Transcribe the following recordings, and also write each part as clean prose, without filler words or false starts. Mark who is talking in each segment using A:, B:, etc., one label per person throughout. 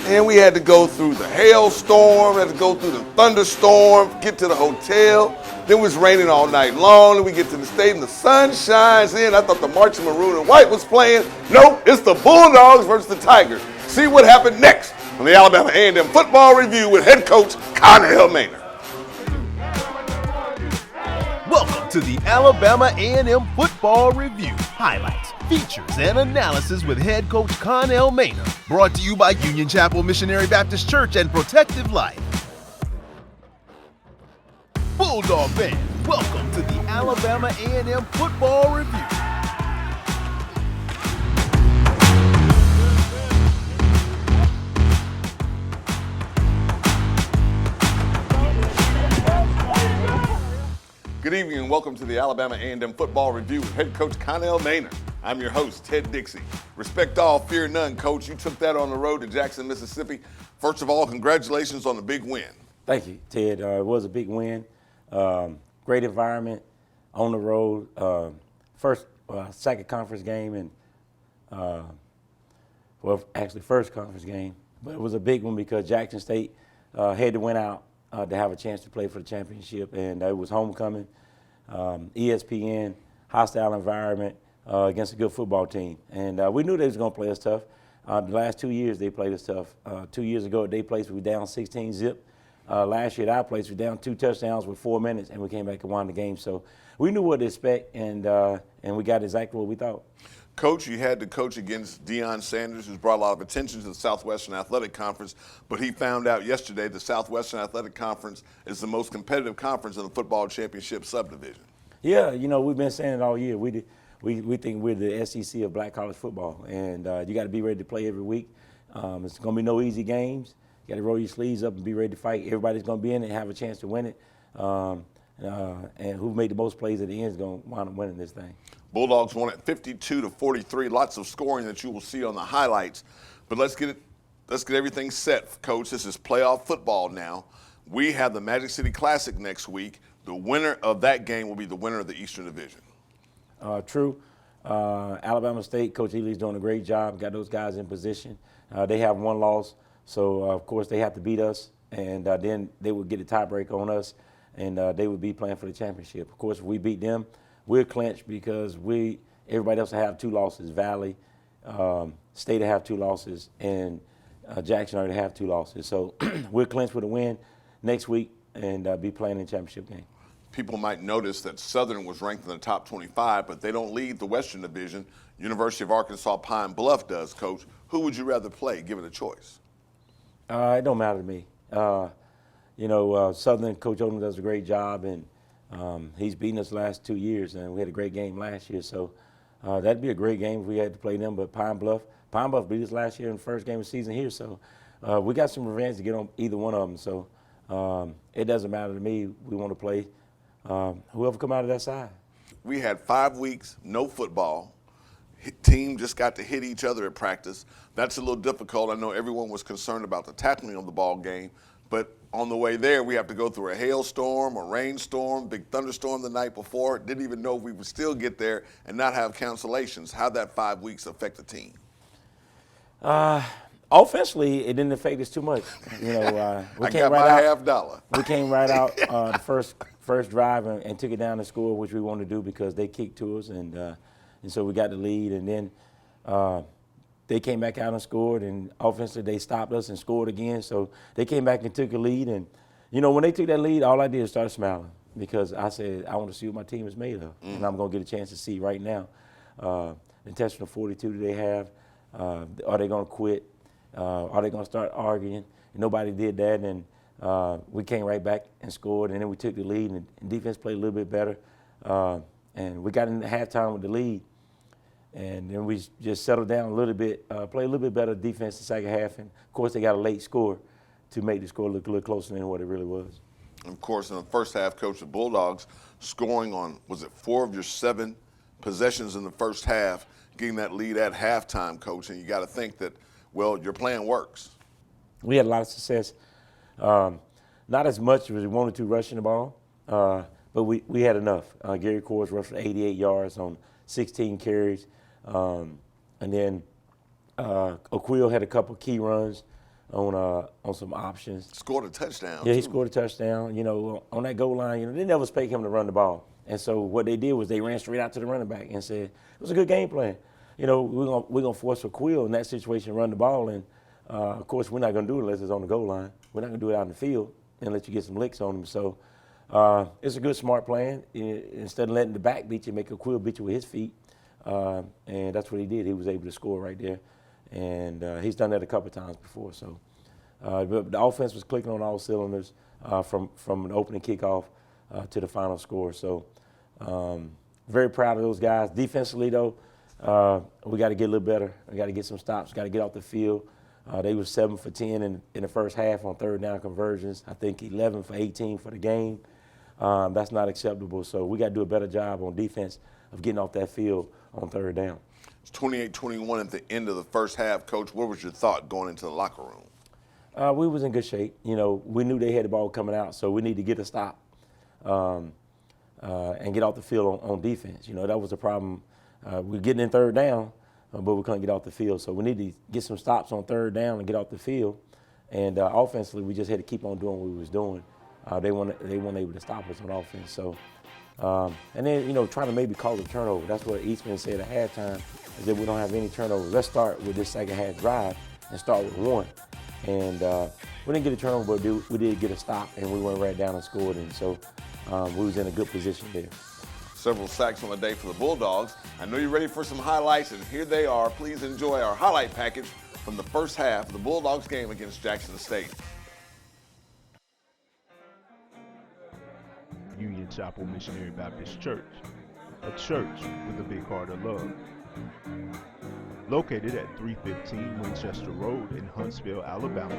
A: And we had to go through the hailstorm, had to go through the thunderstorm, get to the hotel. Then it was raining all night long. Then we get to the stadium, the sun shines in. I thought the marching maroon and white was playing. Nope, it's the Bulldogs versus the Tigers. See what happened next on the Alabama A&M Football Review with head coach Connell Maynard.
B: Welcome to the Alabama A&M Football Review. Highlights, features, and analysis with head coach Connell Maynard. Brought to you by Union Chapel Missionary Baptist Church and Protective Life. Bulldog fans, welcome to the Alabama A&M Football Review.
A: Good evening and welcome to the Alabama A&M Football Review with head coach Connell Maynard. I'm your host, Ted Dixie. Respect all, fear none, coach. You took that on the road to Jackson, Mississippi. First of all, congratulations on the big win.
C: Thank you, Ted. It was a big win. Great environment on the road. Second conference game and, first conference game. But it was a big one because Jackson State had to win out to have a chance to play for the championship. And it was homecoming, ESPN, hostile environment against a good football team. And we knew they was going to play us tough. The last 2 years they played us tough. 2 years ago at their place we were down 16 zip. Last year at our place we were down 2 touchdowns with 4 minutes and we came back and won the game. So we knew what to expect and we got exactly what we thought.
A: Coach, you had to coach against Deion Sanders, who's brought a lot of attention to the Southwestern Athletic Conference, but he found out yesterday the Southwestern Athletic Conference is the most competitive conference in the football championship subdivision.
C: Yeah, you know, we've been saying it all year. We think we're the SEC of black college football, and you got to be ready to play every week. It's going to be no easy games. You got to roll your sleeves up and be ready to fight. Everybody's going to be in it and have a chance to win it. And who made the most plays at the end is going to wind up winning this thing.
A: Bulldogs won at 52-43. Lots of scoring that you will see on the highlights. But let's get everything set, Coach. This is playoff football now. We have the Magic City Classic next week. The winner of that game will be the winner of the Eastern Division.
C: True. Alabama State, Coach Ely's doing a great job. Got those guys in position. They have one loss, so of course they have to beat us, and then they would get a tiebreaker on us, and they would be playing for the championship. Of course, if we beat them, we're clinched because everybody else will have 2 losses. Valley, State will have 2 losses, and Jackson already have 2 losses. So we're clinched with a win next week and be playing in the championship game.
A: People might notice that Southern was ranked in the top 25, but they don't lead the Western Division. University of Arkansas Pine Bluff does, Coach. Who would you rather play, given a choice?
C: It don't matter to me. Southern, Coach Odom does a great job, and he's beaten us the last 2 years, and we had a great game last year. So that'd be a great game if we had to play them. But Pine Bluff beat us last year in the first game of the season here. So we got some revenge to get on either one of them. So it doesn't matter to me. We want to play whoever come out of that side.
A: We had 5 weeks, no football. Team just got to hit each other at practice. That's a little difficult. I know everyone was concerned about the tackling of the ball game, but on the way there, we have to go through a hailstorm, a rainstorm, big thunderstorm the night before. Didn't even know if we would still get there and not have cancellations. How'd that 5 weeks affect the team?
C: Offensively, it didn't affect us too much. We
A: I
C: came
A: got
C: right
A: my
C: out.
A: $50.
C: We came right out the first drive and took it down to score, which we wanted to do because they kicked to us, and so we got the lead. And then they came back out and scored, and offensively they stopped us and scored again. So they came back and took a lead. And, when they took that lead, all I did was start smiling because I said, I want to see what my team is made of. And I'm going to get a chance to see right now the intentional 42 that they have. Are they going to quit? Are they going to start arguing? And nobody did that. And we came right back and scored. And then we took the lead, and defense played a little bit better. And we got in the halftime with the lead. And then we just settled down a little bit, played a little bit better defense the second half. And, of course, they got a late score to make the score look a little closer than what it really was.
A: And of course, in the first half, Coach, the Bulldogs scoring on, 4 of your 7 possessions in the first half, getting that lead at halftime, Coach. And you got to think that, your plan works.
C: We had a lot of success. Not as much as we wanted to rushing the ball, but we had enough. Gary Coors rushed for 88 yards on 16 carries. And then Aquil had a couple key runs on some options.
A: Scored a touchdown.
C: Yeah, he
A: too.
C: scored a touchdown. You know, on that goal line, you know, they never expect him to run the ball. And so what they did was they ran straight out to the running back and said, it was a good game plan. You know, we're gonna force a Quill in that situation, run the ball, and of course we're not gonna do it unless it's on the goal line. We're not gonna do it out in the field and let you get some licks on him. So it's a good, smart plan. Instead of letting the back beat you, make a Quill beat you with his feet, and that's what he did. He was able to score right there, and he's done that a couple of times before. So. But the offense was clicking on all cylinders from an opening kickoff to the final score. So very proud of those guys. Defensively, though, we got to get a little better. We got to get some stops. Got to get off the field. They were 7 for 10 in the first half on third down conversions. I think 11 for 18 for the game. That's not acceptable. So we got to do a better job on defense of getting off that field on third down.
A: It's 28-21 at the end of the first half. Coach, what was your thought going into the locker room?
C: We was in good shape. You know, we knew they had the ball coming out, so we need to get a stop and get off the field on defense. You know, that was the problem. We're getting in third down, but we couldn't get off the field. So we need to get some stops on third down and get off the field. And offensively, we just had to keep on doing what we was doing. They weren't able to stop us on offense. So, and then, you know, trying to maybe call a turnover. That's what Eastman said at halftime, is that we don't have any turnovers. Let's start with this second half drive and start with one. And we didn't get a turnover, but we did get a stop, and we went right down and scored. And so we was in a good position there.
A: Several sacks on the day for the Bulldogs. I know you're ready for some highlights, and here they are. Please enjoy our highlight package from the first half of the Bulldogs game against Jackson State.
D: Union Chapel Missionary Baptist Church, a church with a big heart of love. Located at 315 Winchester Road in Huntsville, Alabama.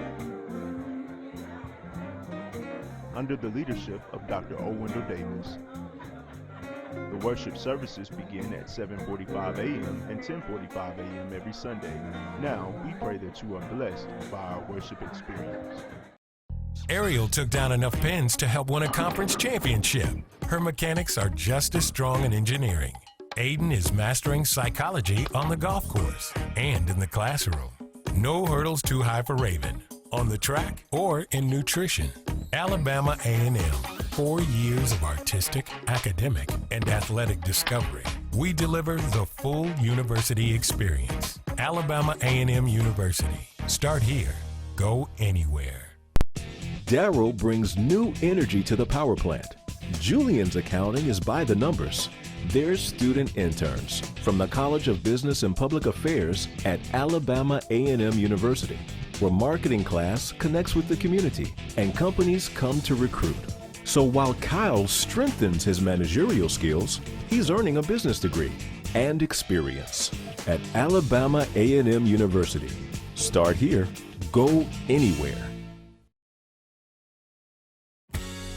D: Under the leadership of Dr. O. Wendell Davis. The worship services begin at 7:45 a.m. and 10:45 a.m. every Sunday. Now, we pray that you are blessed by our worship experience.
E: Ariel took down enough pins to help win a conference championship. Her mechanics are just as strong in engineering. Aiden is mastering psychology on the golf course and in the classroom. No hurdles too high for Raven, on the track or in nutrition. Alabama A&M, 4 years of artistic, academic, and athletic discovery. We deliver the full university experience. Alabama A&M University. Start here, go anywhere.
B: Darryl brings new energy to the power plant. Julian's accounting is by the numbers. They're student interns from the College of Business and Public Affairs at Alabama A&M University, where marketing class connects with the community and companies come to recruit. So while Kyle strengthens his managerial skills, he's earning a business degree and experience at Alabama A&M University. Start here, go anywhere.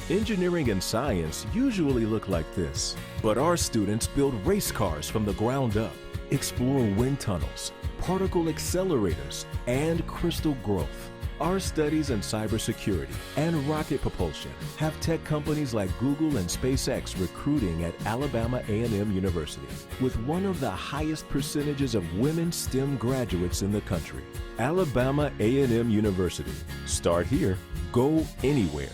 B: Engineering and science usually look like this, but our students build race cars from the ground up, explore wind tunnels, particle accelerators, and crystal growth. Our studies in cybersecurity and rocket propulsion have tech companies like Google and SpaceX recruiting at Alabama A&M University, with one of the highest percentages of women STEM graduates in the country. Alabama A&M University. Start here, go anywhere.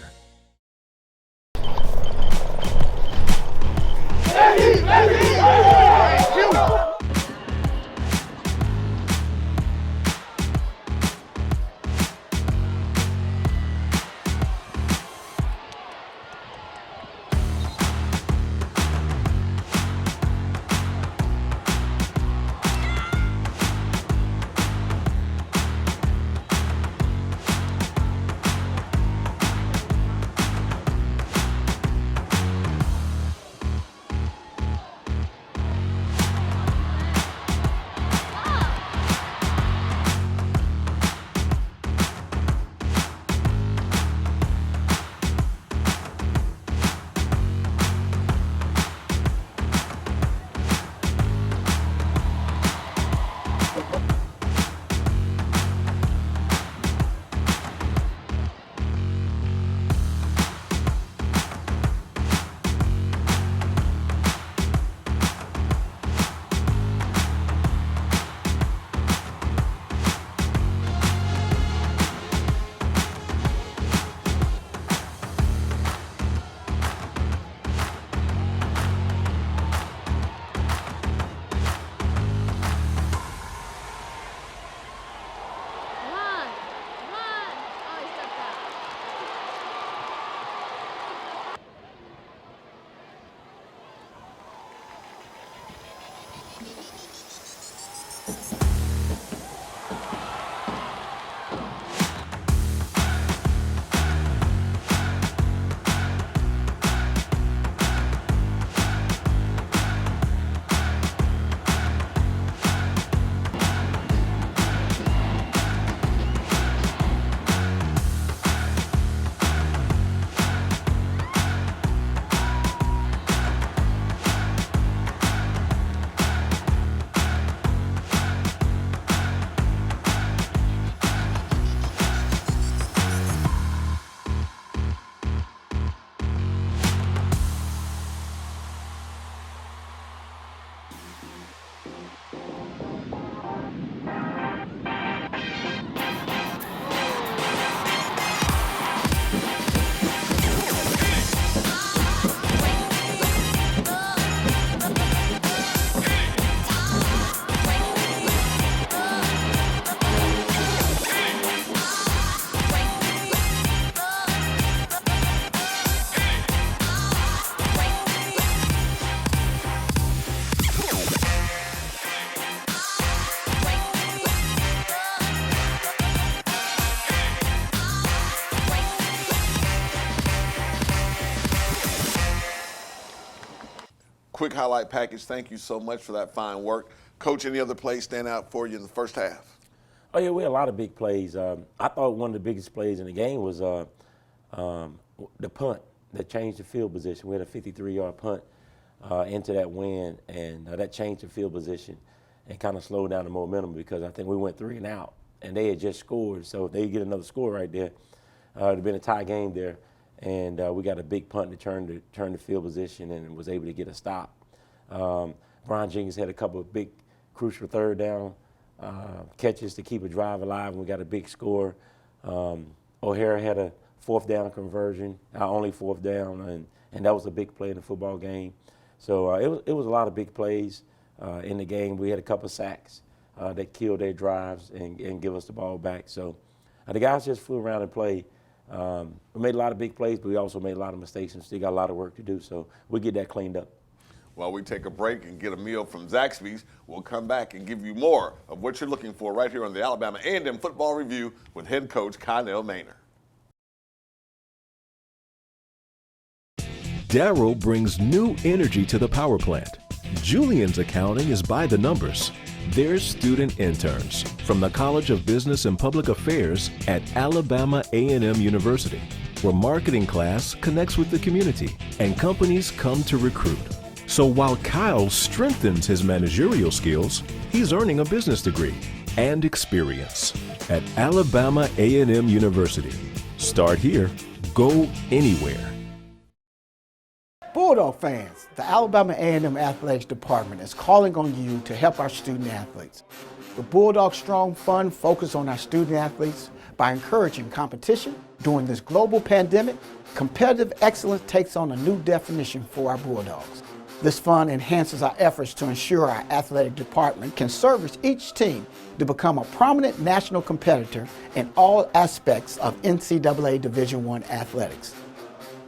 A: quick highlight package. Thank you so much for that fine work. Coach, any other plays stand out for you in the first half?
C: Oh, yeah, we had a lot of big plays. I thought one of the biggest plays in the game was the punt that changed the field position. We had a 53-yard punt into that win, and that changed the field position and kind of slowed down the momentum because I think we went 3 and out, and they had just scored. So if they get another score right there, it would have been a tie game there. And we got a big punt to turn the field position and was able to get a stop. Brian Jenkins had a couple of big crucial third down catches to keep a drive alive, and we got a big score. O'Hara had a 4th down conversion, our only 4th down, and that was a big play in the football game. So it was a lot of big plays in the game. We had a couple of sacks that killed their drives and give us the ball back. So the guys just flew around and played. We made a lot of big plays, but we also made a lot of mistakes and still got a lot of work to do. So we'll get that cleaned up.
A: While we take a break and get a meal from Zaxby's, we'll come back and give you more of what you're looking for right here on the Alabama A&M Football Review with head coach Connell Maynor.
B: Darryl brings new energy to the power plant. Julian's accounting is by the numbers. They're student interns from the College of Business and Public Affairs at Alabama A&M University, where marketing class connects with the community and companies come to recruit. So while Kyle strengthens his managerial skills, he's earning a business degree and experience at Alabama A&M University. Start here, go anywhere.
F: Bulldog fans, the Alabama A&M Athletics Department is calling on you to help our student athletes. The Bulldog Strong Fund focuses on our student athletes by encouraging competition. During this global pandemic, competitive excellence takes on a new definition for our Bulldogs. This fund enhances our efforts to ensure our athletic department can service each team to become a prominent national competitor in all aspects of NCAA Division I athletics.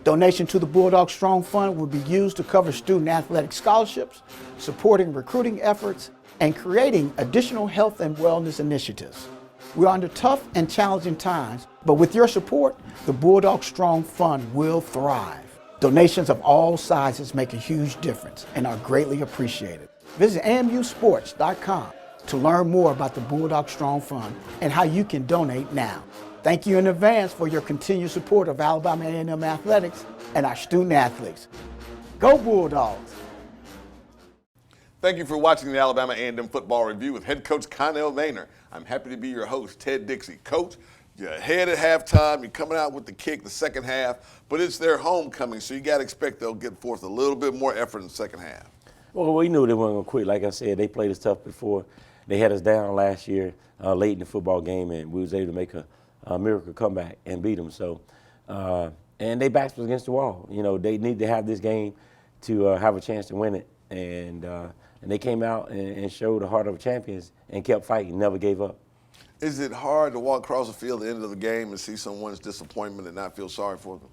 F: Donation to the Bulldog Strong Fund will be used to cover student athletic scholarships, supporting recruiting efforts, and creating additional health and wellness initiatives. We're under tough and challenging times, but with your support, the Bulldog Strong Fund will thrive. Donations of all sizes make a huge difference and are greatly appreciated. Visit AMUsports.com to learn more about the Bulldog Strong Fund and how you can donate now. Thank you in advance for your continued support of Alabama A&M Athletics and our student athletes. Go Bulldogs!
A: Thank you for watching the Alabama A&M Football Review with head coach Connell Maynor. I'm happy to be your host, Ted Dixie. Coach, you're ahead at halftime. You're coming out with the kick the second half, but it's their homecoming, so you got to expect they'll get forth a little bit more effort in the second half.
C: Well, we knew they weren't going to quit. Like I said, they played us tough before. They had us down last year late in the football game, and we was able to make a miracle comeback and beat them. So, and they backs was against the wall. You know, they need to have this game to have a chance to win it. And they came out and showed the heart of champions and kept fighting, never gave up.
A: Is it hard to walk across the field at the end of the game and see someone's disappointment and not feel sorry for them?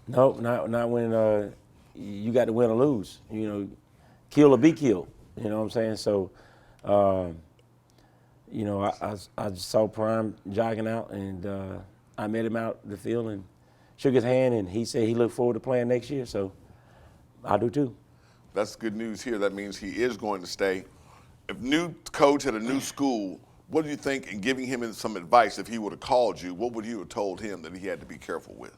C: No, not when you got to win or lose. You know, kill or be killed. You know what I'm saying? So, you know, I just saw Prime jogging out, and I met him out the field and shook his hand, and he said he looked forward to playing next year. So I do too.
A: That's good news here. That means he is going to stay. If new coach at a new school, what do you think, in giving him some advice, if he would have called you, what would you have told him that he had to be careful with?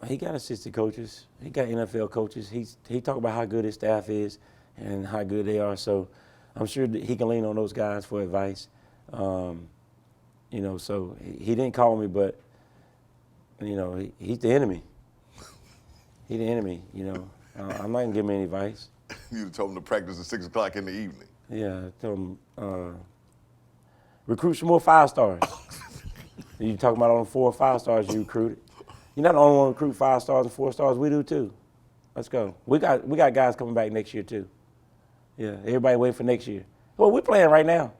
C: He got assistant coaches. He got NFL coaches. He talked about how good his staff is and how good they are. So I'm sure that he can lean on those guys for advice. You know, so he didn't call me, but, you know, he's the enemy. He's the enemy, you know. I'm not going to give him any advice.
A: You told him to practice at 6 o'clock in the evening.
C: Yeah, I told him, recruit some more 5-stars. You talking about all the 4 or 5 stars you recruited. You're not the only one to recruit 5 stars and 4 stars. We do too. Let's go. We got guys coming back next year too. Yeah, everybody waiting for next year. Well, we're playing right now.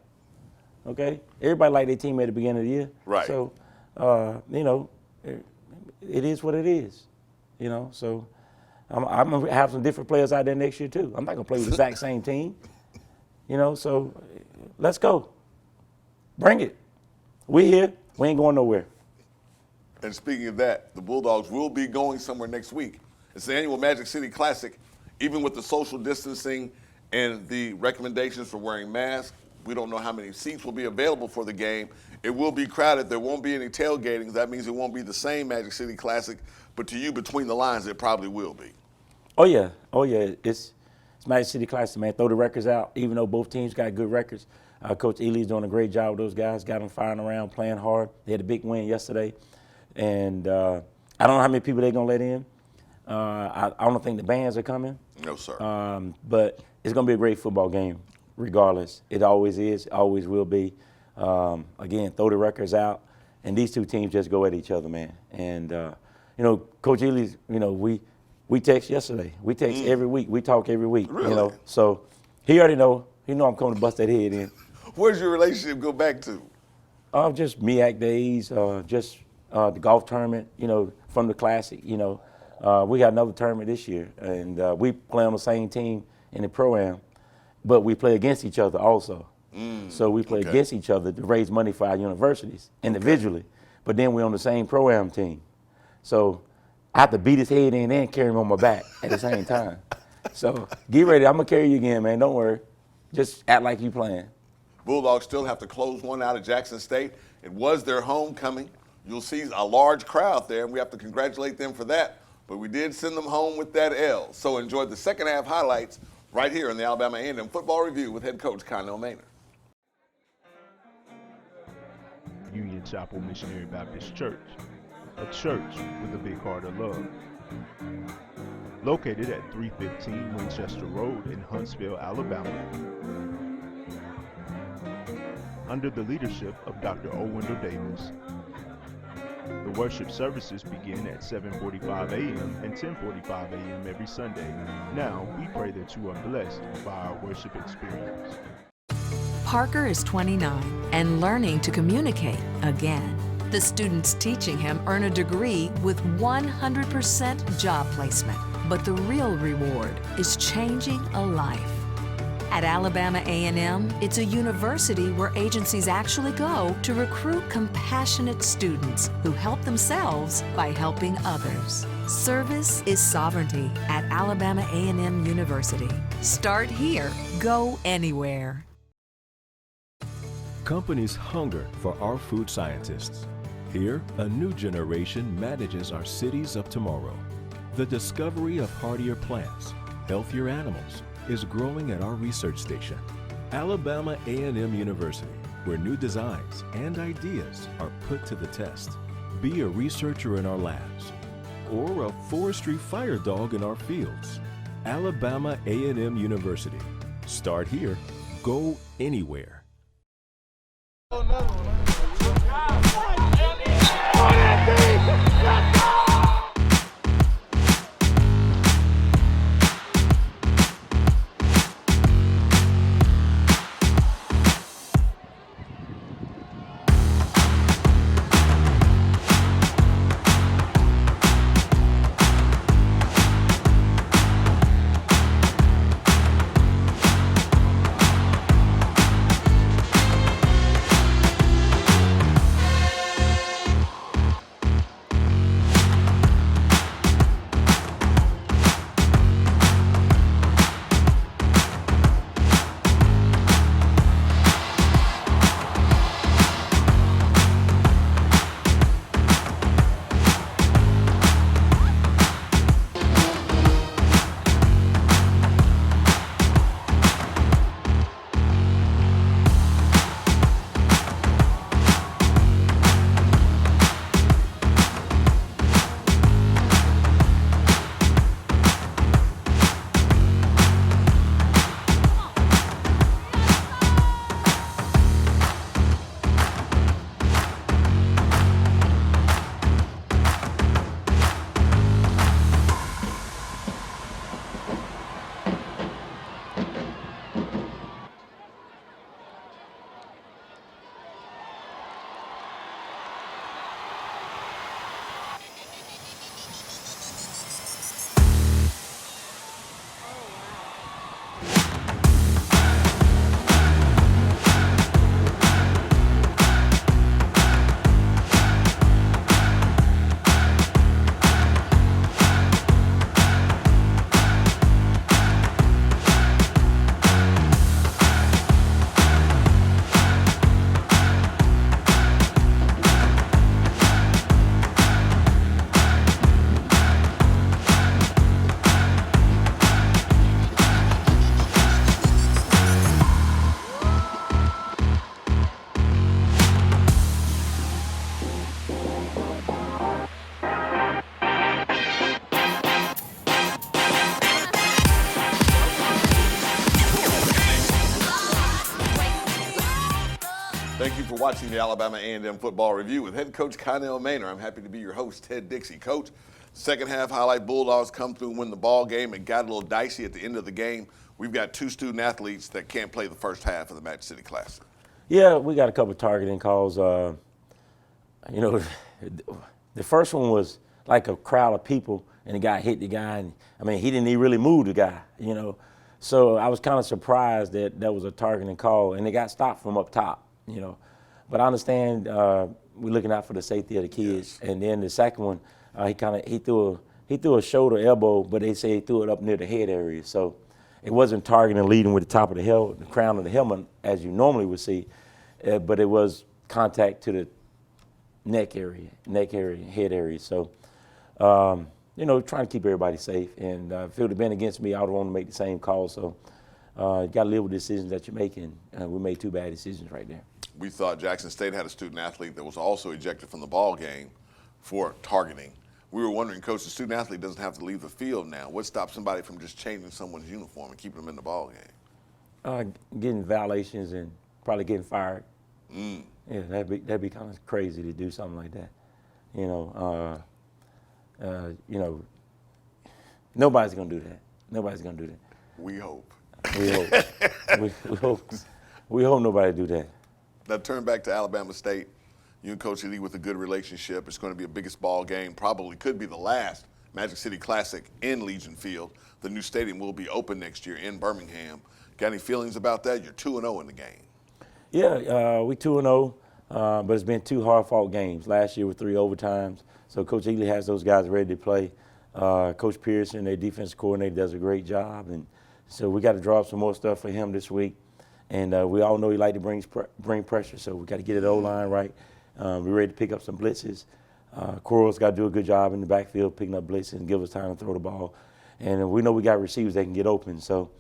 C: Okay? Everybody like their team at the beginning of the year.
A: Right.
C: So, you know, it is what it is. You know, so I'm going to have some different players out there next year too. I'm not going to play with the exact same team. You know, so let's go. Bring it. We here. We ain't going nowhere.
A: And speaking of that, the Bulldogs will be going somewhere next week. It's the annual Magic City Classic. Even with the social distancing and the recommendations for wearing masks, we don't know how many seats will be available for the game. It will be crowded. There won't be any tailgating. That means it won't be the same Magic City Classic, but to you, between the lines, it probably will be.
C: Oh yeah. It's Magic City Classic, man. Throw the records out. Even though both teams got good records, Coach Ely's doing a great job with those guys. Got them firing around, playing hard. They had a big win yesterday, and I don't know how many people they're gonna let in. I don't think the bands are coming.
A: No, sir.
C: But it's gonna be a great football game, regardless. It always is, always will be. Again, throw the records out, and these two teams just go at each other, man. And Coach Ely's, we text yesterday. We text every week. We talk every week.
A: Really?
C: So he already know. He know I'm coming to bust that head in.
A: Where's your relationship go back to?
C: Just MEAC days, just the golf tournament, from the Classic, We got another tournament this year, and we play on the same team in the Pro-Am, but we play against each other also. So we play against each other to raise money for our universities individually, but then we're on the same Pro-Am team. So I have to beat his head in and carry him on my back at the same time. So get ready. I'm going to carry you again, man. Don't worry. Just act like you playing.
A: Bulldogs still have to close one out at Jackson State. It was their homecoming. You'll see a large crowd there, and we have to congratulate them for that. But we did send them home with that L. So enjoy the second half highlights right here in the Alabama A&M Football Review with head coach Connell Maynor.
D: Union Chapel Missionary Baptist Church, a church with a big heart of love. Located at 315 Winchester Road in Huntsville, Alabama. Under the leadership of Dr. O. Wendell Davis. The worship services begin at 7:45 a.m. and 10:45 a.m. every Sunday. Now, we pray that you are blessed by our worship experience.
G: Parker is 29 and learning to communicate again. The students teaching him earn a degree with 100% job placement. But the real reward is changing a life. At Alabama A&M, it's a university where agencies actually go to recruit compassionate students who help themselves by helping others. Service is sovereignty at Alabama A&M University. Start here, go anywhere.
H: Companies hunger for our food scientists. Here, a new generation manages our cities of tomorrow. The discovery of hardier plants, healthier animals, is growing at our research station, Alabama A&M University, where new designs and ideas are put to the test. Be a researcher in our labs, or a forestry fire dog in our fields. Alabama A&M University. Start here, go anywhere.
A: watching the Alabama A&M Football Review with head coach Connell Maynor. I'm happy to be your host, Ted Dixie. Coach, second half highlight, Bulldogs come through and win the ball game. It got a little dicey at the end of the game. We've got two student athletes that can't play the first half of the Magic City Classic.
C: Yeah, we got a couple of targeting calls. You know, the first one was like a crowd of people, and the guy hit the guy. And, I mean, he didn't even really move the guy, you know. So I was kind of surprised that that was a targeting call, and it got stopped from up top, you know. But I understand we're looking out for the safety of the kids. Yes. And then the second one, he threw a shoulder elbow, but they say he threw it up near the head area. So it wasn't targeting leading with the top of the crown of the helmet as you normally would see, but it was contact to the neck area, head area. So, you know, trying to keep everybody safe. And if it would have been against me, I would want to make the same call. So you got to live with the decisions that you're making. We made two bad decisions right there.
A: We thought Jackson State had a student athlete that was also ejected from the ball game for targeting. We were wondering, Coach, the student athlete doesn't have to leave the field now. What stops somebody from just changing someone's uniform and keeping them in the ball game?
C: Getting violations and probably getting fired. Yeah, that'd be kind of crazy to do something like that. You know, nobody's gonna do that. Nobody's gonna do that.
A: We hope.
C: We hope. We hope nobody do that.
A: Now turn back to Alabama State. You and Coach Lee with a good relationship. It's going to be a biggest ball game. Probably could be the last Magic City Classic in Legion Field. The new stadium will be open next year in Birmingham. Got any feelings about that? You're 2-0 in the game.
C: Yeah, we 2-0, but it's been two hard-fought games. Last year with 3 overtimes. So Coach Ely has those guys ready to play. Coach Pearson, their defensive coordinator, does a great job, and so we got to draw up some more stuff for him this week. And we all know he like to bring pressure, so we got to get it O-line right. We're ready to pick up some blitzes. Coral's got to do a good job in the backfield picking up blitzes and give us time to throw the ball. And we know we got receivers that can get open, so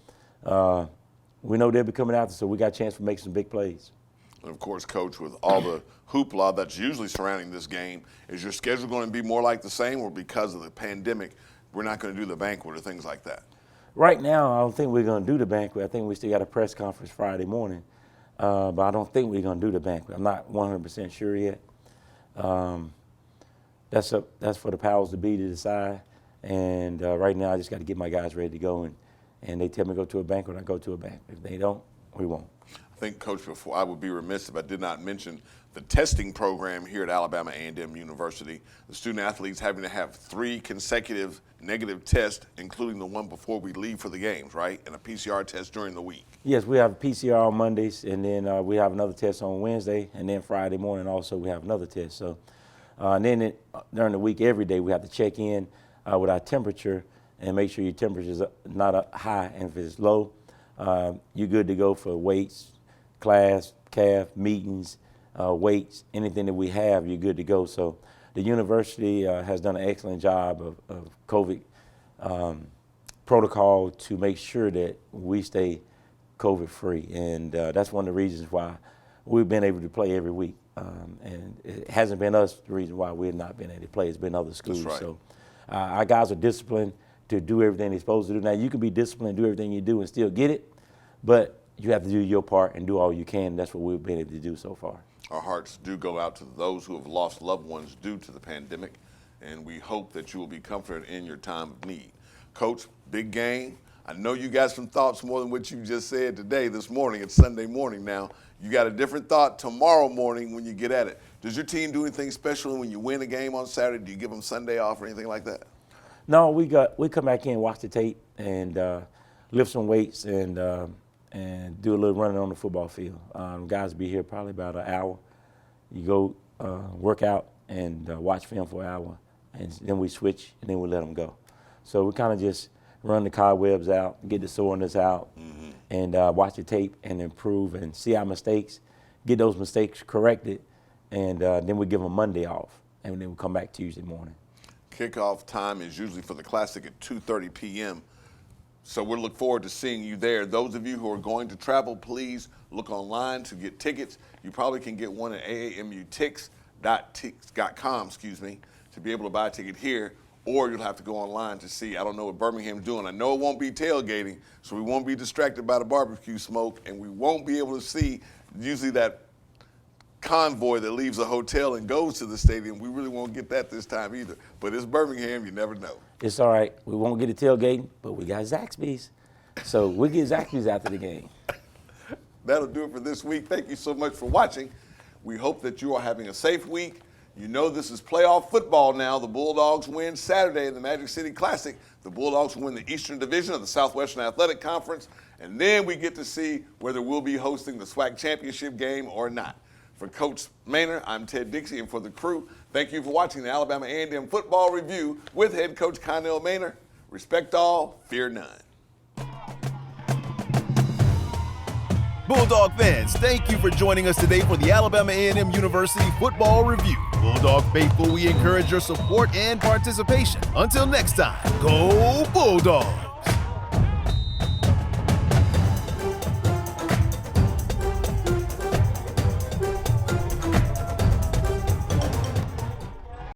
C: we know they'll be coming after, so we got a chance to make some big plays.
A: And of course, Coach, with all the hoopla that's usually surrounding this game, is your schedule going to be more like the same, or because of the pandemic, we're not going to do the banquet or things like that?
C: Right now, I don't think we're going to do the banquet. I think we still got a press conference Friday morning, but I don't think we're going to do the banquet. I'm not 100% sure yet. That's for the powers to be to decide. And right now, I just got to get my guys ready to go, and they tell me to go to a banquet, I go to a banquet. If they don't, we won't.
A: I think, Coach, before I would be remiss if I did not mention the testing program here at Alabama A&M University. The student athletes having to have 3 consecutive negative tests, including the one before we leave for the games, right? And a PCR test during the week.
C: Yes, we have a PCR on Mondays, and then we have another test on Wednesday, and then Friday morning also we have another test. So, and then during the week, every day we have to check in with our temperature and make sure your temperature is not high, and if it's low, you're good to go for weights, class, calf, meetings, weights, anything that we have, you're good to go. So the university has done an excellent job of COVID protocol to make sure that we stay COVID free. And that's one of the reasons why we've been able to play every week. And it hasn't been us the reason why we've not been able to play. It's been other schools.
A: That's right.
C: So our guys are disciplined to do everything they're supposed to do. Now, you can be disciplined, do everything you do and still get it, but you have to do your part and do all you can. That's what we've been able to do so far.
A: Our hearts do go out to those who have lost loved ones due to the pandemic, and we hope that you will be comforted in your time of need. Coach, big game. I know you got some thoughts more than what you just said today, this morning. It's Sunday morning now. You got a different thought tomorrow morning when you get at it. Does your team do anything special when you win a game on Saturday? Do you give them Sunday off or anything like that?
C: No, we come back in, watch the tape, and lift some weights and do a little running on the football field. Guys be here probably about an hour. You go work out and watch film for an hour, and then we switch, and then we let them go. So we kind of just run the cobwebs out, get the soreness out, and watch the tape and improve and see our mistakes, get those mistakes corrected, and then we give them Monday off, and then we come back Tuesday morning.
A: Kickoff time is usually for the Classic at 2:30 p.m., so we'll look forward to seeing you there. Those of you who are going to travel, please look online to get tickets. You probably can get one at AAMUtix.com, to be able to buy a ticket here, or you'll have to go online to see. I don't know what Birmingham's doing. I know it won't be tailgating, so we won't be distracted by the barbecue smoke, and we won't be able to see usually that convoy that leaves a hotel and goes to the stadium. We really won't get that this time either. But it's Birmingham, you never know.
C: It's all right. We won't get a tailgating, but we got Zaxby's. So we'll get Zaxby's after the game.
A: That'll do it for this week. Thank you so much for watching. We hope that you are having a safe week. You know this is playoff football now. The Bulldogs win Saturday in the Magic City Classic. The Bulldogs win the Eastern Division of the Southwestern Athletic Conference. And then we get to see whether we'll be hosting the SWAC Championship game or not. For Coach Maynor, I'm Ted Dixie, and for the crew, thank you for watching the Alabama A&M Football Review with head coach Connell Maynor. Respect all, fear none.
B: Bulldog fans, thank you for joining us today for the Alabama A&M University Football Review. Bulldog faithful, we encourage your support and participation. Until next time, go Bulldogs!